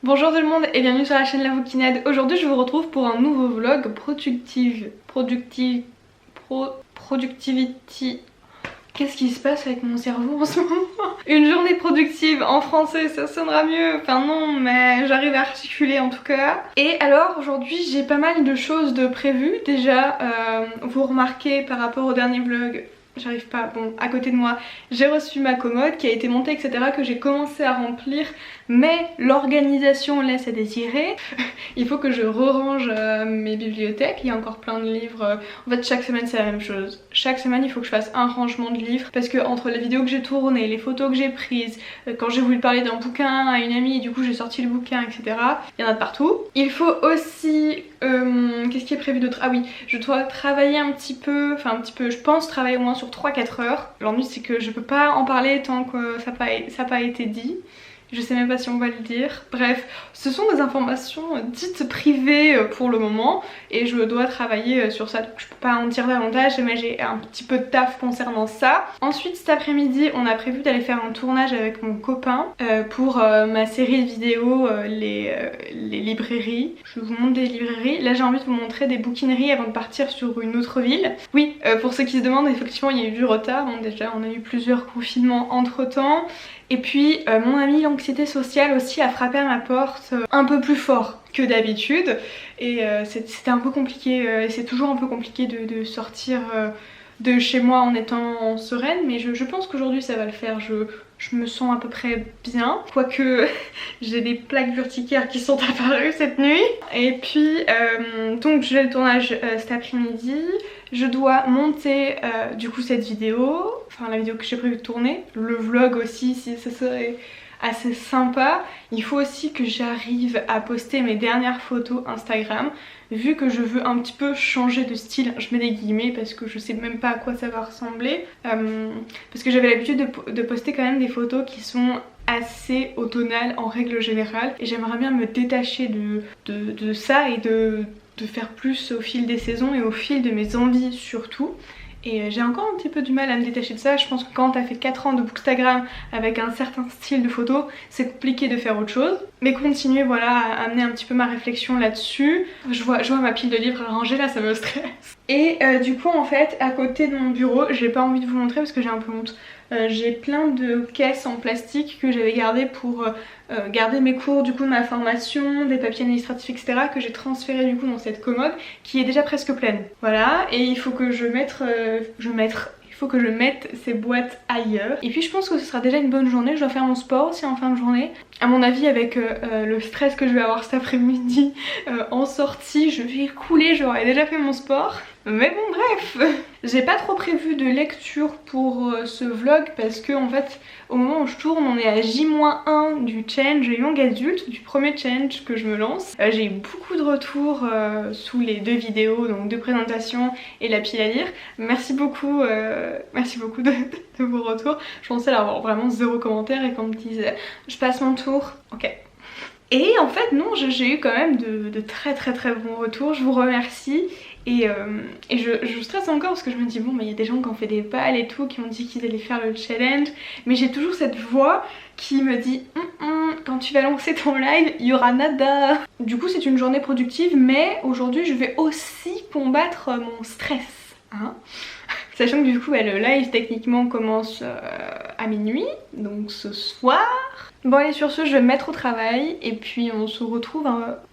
Bonjour tout le monde et bienvenue sur la chaîne La Bouquinade. Aujourd'hui je vous retrouve pour un nouveau vlog productivity. Qu'est-ce qui se passe avec mon cerveau en ce moment? Une journée productive en français, ça sonnera mieux. Enfin non, mais j'arrive à articuler en tout cas. Et alors aujourd'hui j'ai pas mal de choses de prévues. Déjà vous remarquez par rapport au dernier vlog, j'arrive pas, bon à côté de moi j'ai reçu ma commode qui a été montée etc, que j'ai commencé à remplir, mais l'organisation laisse à désirer. Il faut que je re-range mes bibliothèques, il y a encore plein de livres. En fait chaque semaine c'est la même chose, chaque semaine il faut que je fasse un rangement de livres, parce que entre les vidéos que j'ai tournées, les photos que j'ai prises, quand j'ai voulu parler d'un bouquin à une amie et du coup j'ai sorti le bouquin etc, il y en a de partout. Il faut aussi, qu'est-ce qui est prévu d'autre? Ah oui, je dois travailler un petit peu, je pense travailler au moins sur 3-4 heures. L'ennui c'est que je peux pas en parler tant que ça n'a pas été dit. Je sais même pas si on va le dire. Bref, ce sont des informations dites privées pour le moment et je dois travailler sur ça, donc je peux pas en dire davantage, mais j'ai un petit peu de taf concernant ça. Ensuite cet après-midi on a prévu d'aller faire un tournage avec mon copain pour ma série de vidéos les librairies. Je vous montre des librairies. Là j'ai envie de vous montrer des bouquineries avant de partir sur une autre ville. Oui, pour ceux qui se demandent, effectivement il y a eu du retard, bon, déjà on a eu plusieurs confinements entre temps. Et puis mon ami l'anxiété sociale aussi a frappé à ma porte un peu plus fort que d'habitude. Et c'était un peu compliqué, et c'est toujours un peu compliqué de sortir de chez moi en étant sereine. Mais je pense qu'aujourd'hui ça va le faire, je me sens à peu près bien. Quoique j'ai des plaques urticaires qui sont apparues cette nuit. Et puis donc j'ai le tournage cet après-midi. Je dois monter du coup cette vidéo, enfin la vidéo que j'ai prévu de tourner, le vlog aussi si ça serait assez sympa. Il faut aussi que j'arrive à poster mes dernières photos Instagram, vu que je veux un petit peu changer de style. Je mets des guillemets parce que je sais même pas à quoi ça va ressembler, parce que j'avais l'habitude de poster quand même des photos qui sont assez automnales en règle générale, et j'aimerais bien me détacher de ça et de faire plus au fil des saisons et au fil de mes envies surtout. Et j'ai encore un petit peu du mal à me détacher de ça. Je pense que quand t'as fait 4 ans de Bookstagram avec un certain style de photo, c'est compliqué de faire autre chose. Mais continuer voilà à amener un petit peu ma réflexion là-dessus. Je vois ma pile de livres à ranger là, ça me stresse. Et du coup en fait à côté de mon bureau, j'ai pas envie de vous montrer parce que j'ai un peu honte. J'ai plein de caisses en plastique que j'avais gardées pour garder mes cours du coup de ma formation, des papiers administratifs etc, que j'ai transféré du coup dans cette commode qui est déjà presque pleine. Voilà, et il faut que je mette ces boîtes ailleurs. Et puis je pense que ce sera déjà une bonne journée. Je dois faire mon sport aussi en fin de journée. À mon avis avec le stress que je vais avoir cet après-midi en sortie, je vais couler, j'aurai déjà fait mon sport. Mais bon bref, j'ai pas trop prévu de lecture pour ce vlog parce que en fait au moment où je tourne on est à J-1 du challenge Young Adult, du premier challenge que je me lance. J'ai eu beaucoup de retours sous les 2 vidéos, donc 2 présentations et la pile à lire. Merci beaucoup de vos retours. Je pensais avoir vraiment 0 commentaire et qu'on me dise je passe mon tour, ok. Et en fait non, j'ai eu quand même de très bons retours, je vous remercie. Et je stresse encore parce que je me dis bon mais il y a des gens qui ont fait des balles et tout, qui m'ont dit qu'ils allaient faire le challenge, mais j'ai toujours cette voix qui me dit quand tu vas lancer ton live il y aura nada. Du coup c'est une journée productive, mais aujourd'hui je vais aussi combattre mon stress hein. Sachant que du coup le live techniquement commence à minuit, donc ce soir. Bon allez, sur ce je vais me mettre au travail et puis on se retrouve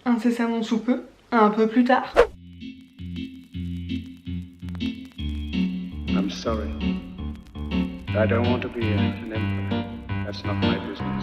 incessamment sous peu, un peu plus tard. I'm sorry. I don't want to be an emperor. That's not my business.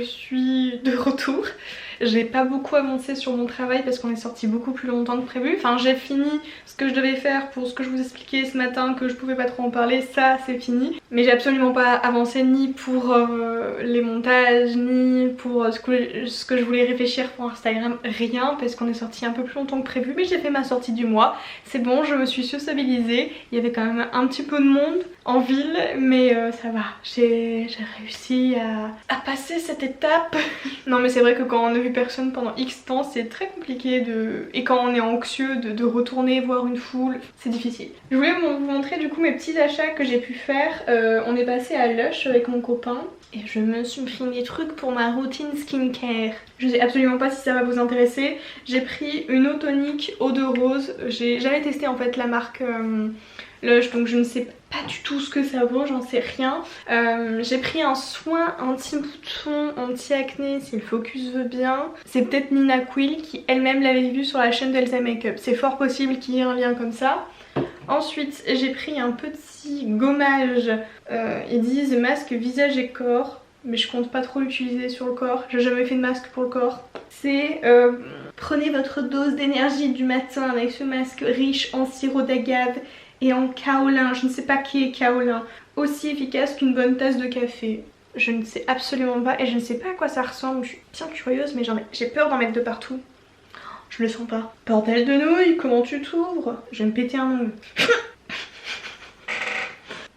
suis de retour. J'ai pas beaucoup avancé sur mon travail parce qu'on est sorti beaucoup plus longtemps que prévu. Enfin j'ai fini ce que je devais faire pour ce que je vous expliquais ce matin, que je pouvais pas trop en parler, ça c'est fini. Mais j'ai absolument pas avancé ni pour les montages, ni pour ce que je voulais réfléchir pour Instagram, rien, parce qu'on est sorti un peu plus longtemps que prévu. Mais j'ai fait ma sortie du mois, c'est bon, je me suis sociabilisée. Il y avait quand même un petit peu de monde en ville, mais ça va, j'ai réussi à passer cette étape. Non mais c'est vrai que quand on a vu personne pendant X temps, c'est très compliqué et quand on est anxieux de retourner voir une foule, c'est difficile. Je voulais vous montrer du coup mes petits achats que j'ai pu faire. On est passé à Lush avec mon copain et je me suis pris des trucs pour ma routine skincare. Je sais absolument pas si ça va vous intéresser. J'ai pris une eau tonique eau de rose. J'ai jamais testé en fait la marque Lush, donc je ne sais pas du tout ce que ça vaut, j'en sais rien. J'ai pris un soin anti-bouton, anti-acné si le focus veut bien. C'est peut-être Nina Quill qui elle-même l'avait vu sur la chaîne d'Elsa Makeup. C'est fort possible qu'il y ait un lien comme ça. Ensuite j'ai pris un petit gommage, ils disent masque visage et corps, mais je compte pas trop l'utiliser sur le corps, j'ai jamais fait de masque pour le corps. C'est prenez votre dose d'énergie du matin avec ce masque riche en sirop d'agave et en kaolin, je ne sais pas qui est kaolin, aussi efficace qu'une bonne tasse de café. Je ne sais absolument pas et je ne sais pas à quoi ça ressemble, je suis bien curieuse mais j'ai peur d'en mettre de partout. Je le sens pas. Bordel de nouilles, comment tu t'ouvres? Je vais me péter un ongle.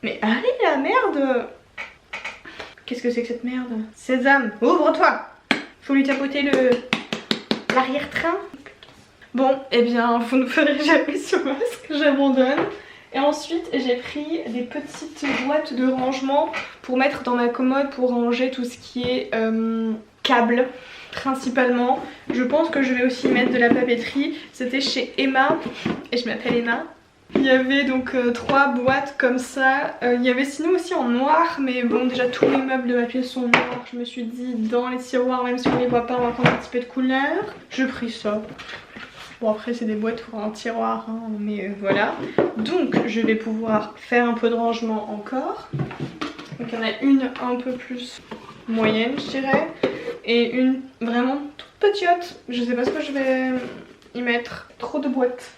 Mais allez la merde! Qu'est-ce que c'est que cette merde? Sésame, ouvre-toi! Faut lui tapoter l'arrière-train. Bon, eh bien, vous ne ferez jamais ce masque, j'abandonne. Et ensuite, j'ai pris des petites boîtes de rangement pour mettre dans ma commode pour ranger tout ce qui est câbles. Principalement, je pense que je vais aussi mettre de la papeterie. C'était chez Emma et je m'appelle Emma. Il y avait donc 3 boîtes comme ça. Il y avait sinon aussi en noir, mais bon déjà tous les meubles de ma pièce sont noirs. Je me suis dit dans les tiroirs, même si on les voit pas, on va prendre un petit peu de couleur. J'ai pris ça. Bon après c'est des boîtes pour un tiroir hein, mais voilà. Donc je vais pouvoir faire un peu de rangement encore. Donc il y en a une un peu plus moyenne je dirais. Et une vraiment toute petite. Je sais pas ce que je vais y mettre. Trop de boîtes.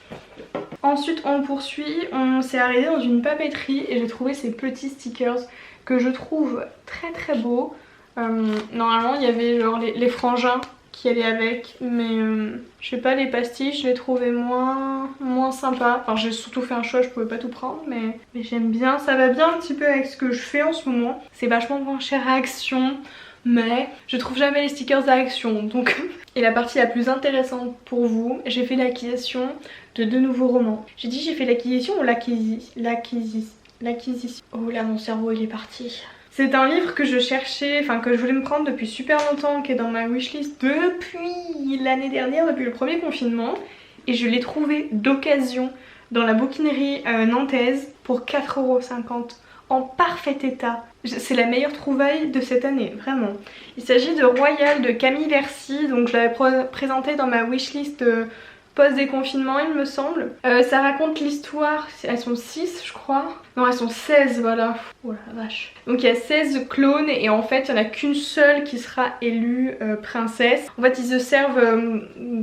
Ensuite on poursuit. On s'est arrêté dans une papeterie et j'ai trouvé ces petits stickers que je trouve très très beaux. Normalement il y avait genre les frangins qui allaient avec. Mais je sais pas, les pastiches je les trouvais moins sympas. Enfin j'ai surtout fait un choix, je pouvais pas tout prendre. Mais j'aime bien. Ça va bien un petit peu avec ce que je fais en ce moment. C'est vachement moins cher à Action. Mais je trouve jamais les stickers à Action donc. Et la partie la plus intéressante pour vous, j'ai fait l'acquisition de 2 nouveaux romans. J'ai dit j'ai fait l'acquisition ou l'acquisition. Oh là mon cerveau il est parti. C'est un livre que je cherchais, enfin que je voulais me prendre depuis super longtemps, qui est dans ma wishlist depuis l'année dernière, depuis le premier confinement. Et je l'ai trouvé d'occasion dans la bouquinerie nantaise pour 4,50 € en parfait état. C'est la meilleure trouvaille de cette année, vraiment. Il s'agit de Royal de Camille Versii, donc je l'avais présenté dans ma wishlist post-déconfinement il me semble. Ça raconte l'histoire, elles sont 6 je crois. Non elles sont 16 voilà. Oh la vache. Donc il y a 16 clones et en fait il n'y en a qu'une seule qui sera élue princesse. En fait ils se servent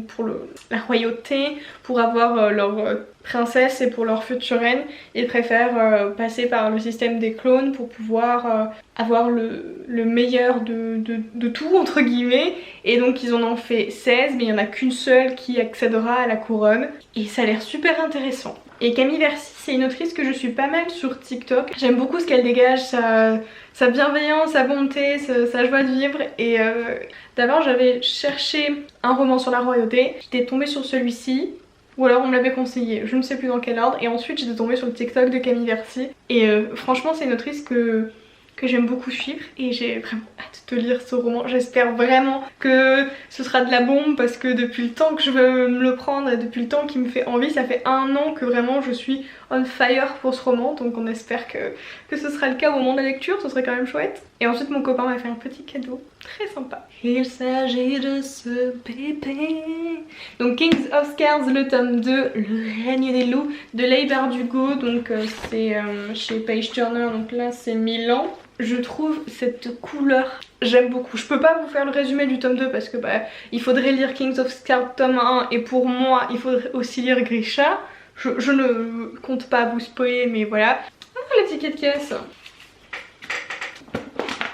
pour la royauté, pour avoir leur princesse et pour leur future reine. Ils préfèrent passer par le système des clones pour pouvoir avoir le meilleur de tout entre guillemets. Et donc ils en ont fait 16 mais il n'y en a qu'une seule qui accédera à la couronne. Et ça a l'air super intéressant. Et Camille Versii c'est une autrice que je suis pas mal sur TikTok. J'aime beaucoup ce qu'elle dégage, sa bienveillance, sa bonté, sa joie de vivre. Et d'abord j'avais cherché un roman sur la royauté. J'étais tombée sur celui-ci. Ou alors on me l'avait conseillé, je ne sais plus dans quel ordre. Et ensuite j'étais tombée sur le TikTok de Camille Versii. Et franchement c'est une autrice que j'aime beaucoup suivre et j'ai vraiment hâte de lire ce roman. J'espère vraiment que ce sera de la bombe parce que depuis le temps que je veux me le prendre et depuis le temps qu'il me fait envie, ça fait 1 an que vraiment je suis on fire pour ce roman, donc on espère que ce sera le cas au moment de la lecture, ce serait quand même chouette. Et ensuite mon copain m'a fait un petit cadeau, très sympa. Il s'agit de ce bébé. Donc Kings of Scars, le tome 2, le règne des loups, de Leigh Bardugo, donc c'est chez Page Turner, donc là c'est Milan. Je trouve cette couleur, j'aime beaucoup. Je peux pas vous faire le résumé du tome 2 parce que il faudrait lire Kings of Scars tome 1 et pour moi il faudrait aussi lire Grisha. Je ne compte pas vous spoiler mais voilà. Ah, le ticket de caisse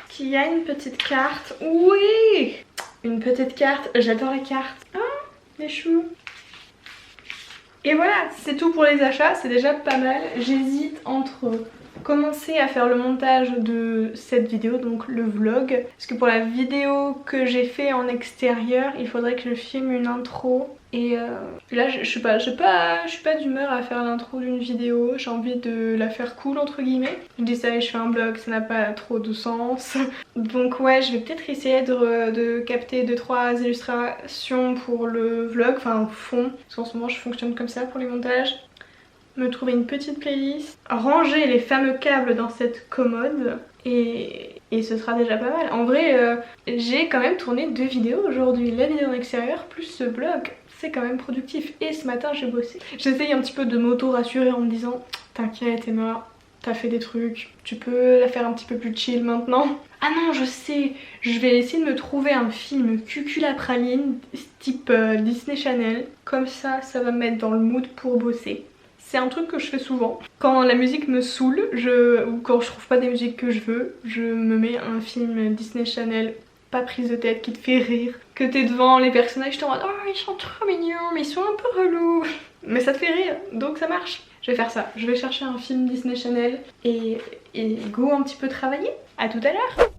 qui a une petite carte. Oui, une petite carte, j'adore les cartes. Ah, les choux. Et voilà, c'est tout pour les achats, c'est déjà pas mal. J'hésite entre commencer à faire le montage de cette vidéo, donc le vlog, parce que pour la vidéo que j'ai fait en extérieur il faudrait que je filme une intro et là je suis pas d'humeur à faire l'intro d'une vidéo, j'ai envie de la faire cool entre guillemets. Je dis ça et je fais un vlog, ça n'a pas trop de sens. Donc ouais, je vais peut-être essayer de capter 2-3 illustrations pour le vlog, enfin fond, parce qu'en ce moment je fonctionne comme ça pour les montages. Me trouver une petite playlist, ranger les fameux câbles dans cette commode et ce sera déjà pas mal. En vrai, j'ai quand même tourné 2 vidéos aujourd'hui, la vidéo en extérieur plus ce vlog, c'est quand même productif. Et ce matin j'ai bossé. J'essaye un petit peu de m'auto-rassurer en me disant t'inquiète Emma, t'as fait des trucs, tu peux la faire un petit peu plus chill maintenant. Ah non, je sais, je vais essayer de me trouver un film Cuculapraline type Disney Channel, comme ça va me mettre dans le mood pour bosser. C'est un truc que je fais souvent. Quand la musique me saoule, ou quand je trouve pas des musiques que je veux, je me mets un film Disney Channel, pas prise de tête, qui te fait rire. Que t'es devant les personnages, t'es en mode oh ils sont trop mignons, mais ils sont un peu relous. Mais ça te fait rire, donc ça marche. Je vais faire ça, je vais chercher un film Disney Channel et go un petit peu travailler. À tout à l'heure.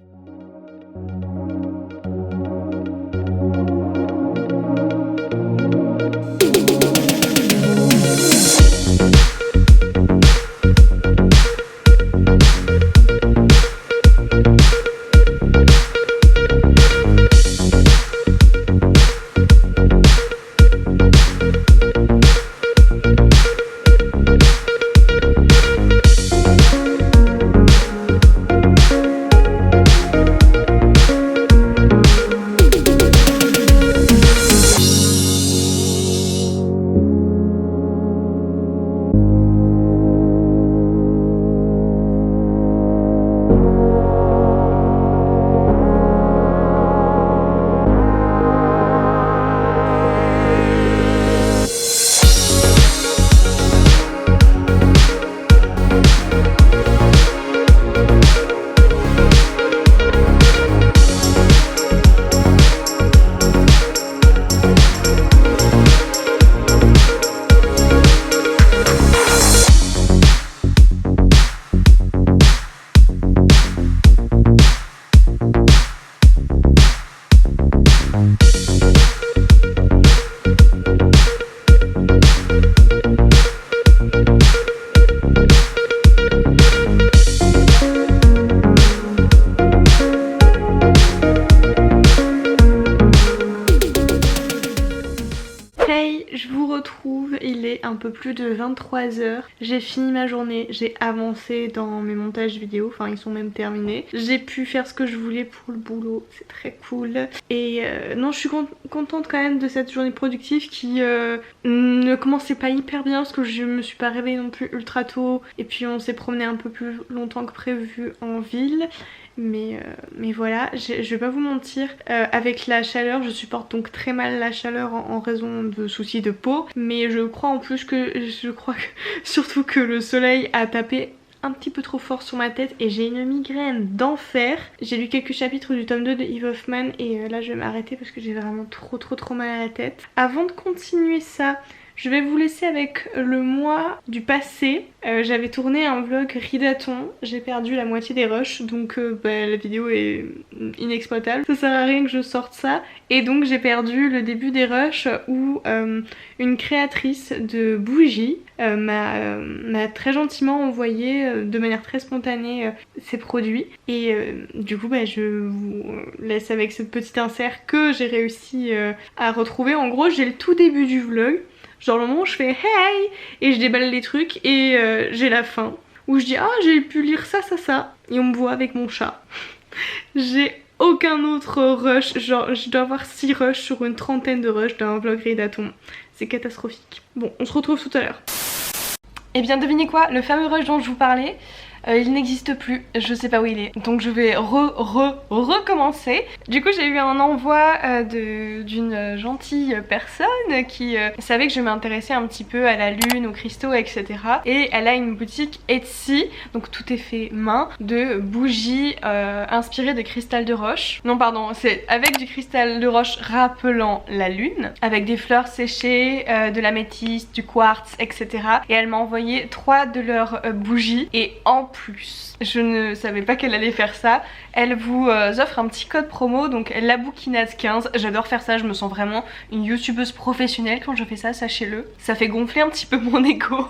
Un peu plus de 23 h. J'ai fini ma journée, j'ai avancé dans mes montages vidéo, enfin ils sont même terminés. J'ai pu faire ce que je voulais pour le boulot, c'est très cool. Et non, je suis contente quand même de cette journée productive qui ne commençait pas hyper bien parce que je me suis pas réveillée non plus ultra tôt. Et puis on s'est promené un peu plus longtemps que prévu en ville. Mais voilà, je vais pas vous mentir, avec la chaleur, je supporte donc très mal la chaleur en raison de soucis de peau. Mais je crois en plus surtout que le soleil a tapé un petit peu trop fort sur ma tête et j'ai une migraine d'enfer. J'ai lu quelques chapitres du tome 2 de Eve Hoffman et là je vais m'arrêter parce que j'ai vraiment trop mal à la tête. Avant de continuer ça, je vais vous laisser avec le mois du passé. J'avais tourné un vlog ridathon, j'ai perdu la moitié des rushs donc la vidéo est inexploitable. Ça sert à rien que je sorte ça. Et donc j'ai perdu le début des rushs où une créatrice de bougies m'a très gentiment envoyé de manière très spontanée ses produits. Et du coup je vous laisse avec cette petite insert que j'ai réussi à retrouver. En gros j'ai le tout début du vlog. Genre le moment où je fais hey et je déballe les trucs et j'ai la fin. Où je dis ah j'ai pu lire ça et on me voit avec mon chat. J'ai aucun autre rush, genre je dois avoir 6 rushs sur une trentaine de rushs d'un vlog Readathon. C'est catastrophique. Bon, on se retrouve tout à l'heure. Et bien devinez quoi, le fameux rush dont je vous parlais, il n'existe plus, je sais pas où il est. Donc je vais recommencer. Du coup j'ai eu un envoi d'une gentille personne qui savait que je m'intéressais un petit peu à la lune, aux cristaux, etc. Et elle a une boutique Etsy, donc tout est fait main, de bougies inspirées de cristal de roche. Non pardon, c'est avec du cristal de roche rappelant la lune, avec des fleurs séchées, de l'améthyste, du quartz, etc. Et elle m'a envoyé 3 de leurs bougies et en plus, je ne savais pas qu'elle allait faire ça. Elle vous offre un petit code promo, donc la bouquinade 15. J'adore faire ça, je me sens vraiment une youtubeuse professionnelle quand je fais ça, sachez-le. Ça fait gonfler un petit peu mon ego.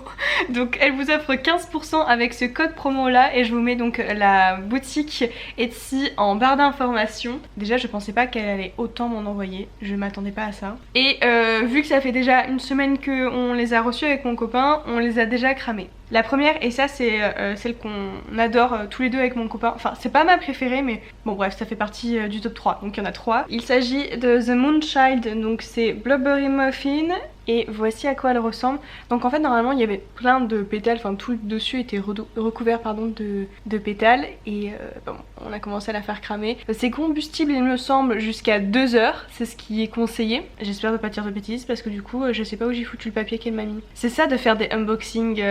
Donc elle vous offre 15% avec ce code promo là et je vous mets donc la boutique Etsy en barre d'informations. Déjà je pensais pas qu'elle allait autant m'en envoyer, je m'attendais pas à ça. Et vu que ça fait déjà une semaine qu'on les a reçus avec mon copain, on les a déjà cramés. La première, et ça c'est celle qu'on adore tous les deux avec mon copain, enfin c'est pas ma préférée mais bon bref ça fait partie du top 3, donc il y en a 3. Il s'agit de The Moonchild, donc c'est Blueberry Muffin et voici à quoi elle ressemble. Donc en fait normalement il y avait plein de pétales, enfin tout le dessus était recouvert pardon de pétales et bon, on a commencé à la faire cramer. C'est combustible il me semble jusqu'à 2 heures, c'est ce qui est conseillé. J'espère ne pas dire de bêtises parce que du coup je sais pas où j'ai foutu le papier qu'elle m'a mis. C'est ça de faire des unboxings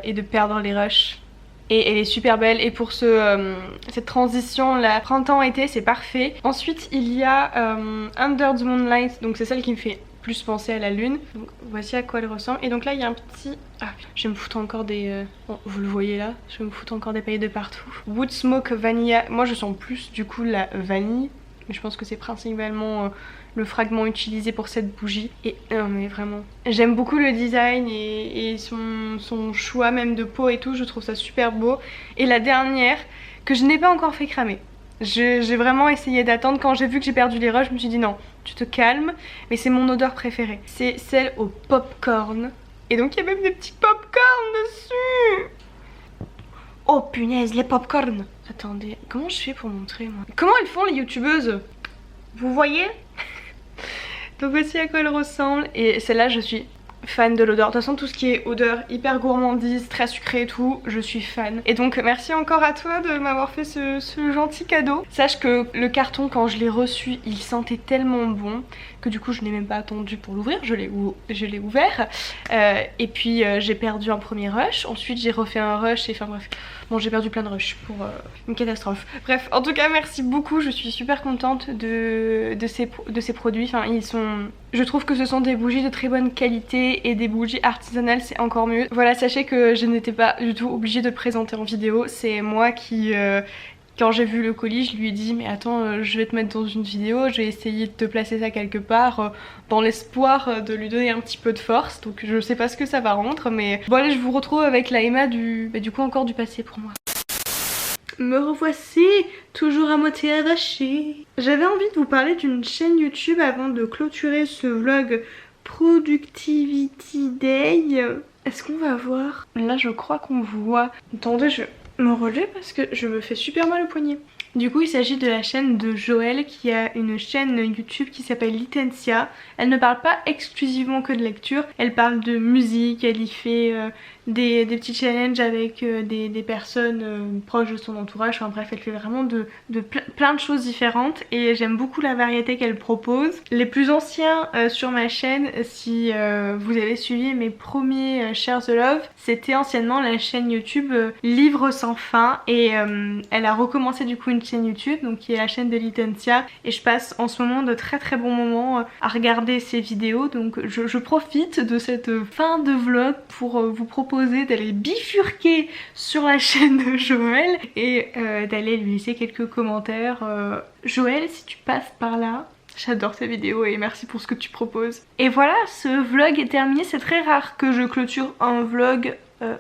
et de perdre les rushs. Et elle est super belle et pour cette transition là printemps-été c'est parfait. Ensuite il y a Under the Moonlight, donc c'est celle qui me fait plus penser à la lune. Donc voici à quoi elle ressemble. Et donc là il y a un petit... Ah, je vais me foutre encore des... Bon, vous le voyez là, je vais me foutre encore des paillettes de partout. Wood Smoke Vanilla, moi je sens plus du coup la vanille. Mais je pense que c'est principalement le fragment utilisé pour cette bougie. Et non mais vraiment, j'aime beaucoup le design et son choix même de peau et tout, je trouve ça super beau. Et la dernière, que je n'ai pas encore fait cramer. J'ai vraiment essayé d'attendre, quand j'ai vu que j'ai perdu les rushs, je me suis dit non, tu te calmes. Mais c'est mon odeur préférée, c'est celle au popcorn. Et donc il y a même des petits popcorn dessus. Oh punaise, les popcorn. Attendez, comment je fais pour montrer moi? Comment elles font les youtubeuses? Vous voyez? Donc voici à quoi elles ressemblent. Et celle-là je suis fan de l'odeur. De toute façon tout ce qui est odeur hyper gourmandise, très sucré et tout, je suis fan. Et donc merci encore à toi de m'avoir fait ce gentil cadeau. Sache que le carton quand je l'ai reçu il sentait tellement bon que du coup je n'ai même pas attendu pour l'ouvrir, je l'ai ouvert. Et puis j'ai perdu un premier rush, ensuite j'ai refait un rush et enfin bref. Bon j'ai perdu plein de rushs pour une catastrophe. Bref en tout cas merci beaucoup, je suis super contente de ces produits. Enfin ils sont... Je trouve que ce sont des bougies de très bonne qualité et des bougies artisanales c'est encore mieux. Voilà, sachez que je n'étais pas du tout obligée de le présenter en vidéo, c'est moi qui... Quand j'ai vu le colis, je lui ai dit mais attends je vais te mettre dans une vidéo, je vais essayer de te placer ça quelque part dans l'espoir de lui donner un petit peu de force. Donc je sais pas ce que ça va rendre mais bon allez je vous retrouve avec la Emma du coup encore du passé pour moi. Me revoici, toujours à moitié arrachée. J'avais envie de vous parler d'une chaîne YouTube avant de clôturer ce vlog Productivity Day. Est-ce qu'on va voir? Là je crois qu'on voit. Attendez je me relever parce que je me fais super mal au poignet. Du coup il s'agit de la chaîne de Joël qui a une chaîne YouTube qui s'appelle Litencia. Elle ne parle pas exclusivement que de lecture, elle parle de musique, elle y fait des petits challenges avec des personnes proches de son entourage. Enfin bref elle fait vraiment plein de choses différentes et j'aime beaucoup la variété qu'elle propose. Les plus anciens sur ma chaîne, si vous avez suivi mes premiers Share the Love, c'était anciennement la chaîne YouTube Livres sans fin et elle a recommencé du coup une chaîne YouTube donc qui est la chaîne de Litencia et je passe en ce moment de très bons moments à regarder ses vidéos. Donc je profite de cette fin de vlog pour vous proposer d'aller bifurquer sur la chaîne de Joël et d'aller lui laisser quelques commentaires. Joël si tu passes par là, j'adore ces vidéos et merci pour ce que tu proposes. Et voilà, ce vlog est terminé. C'est très rare que je clôture un vlog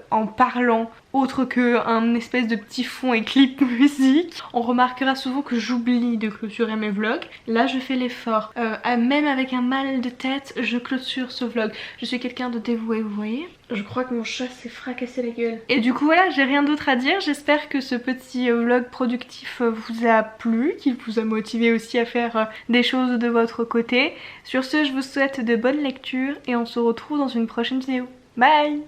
en parlant autre qu'un espèce de petit fond et clip musique. on remarquera souvent que j'oublie de clôturer mes vlogs. Là je fais l'effort, même avec un mal de tête je clôture ce vlog. Je suis quelqu'un de dévoué, vous voyez. Je crois que mon chat s'est fracassé la gueule. Et du coup voilà, j'ai rien d'autre à dire. J'espère que ce petit vlog productif vous a plu, qu'il vous a motivé aussi à faire des choses de votre côté. Sur ce, je vous souhaite de bonnes lectures et on se retrouve dans une prochaine vidéo. Bye!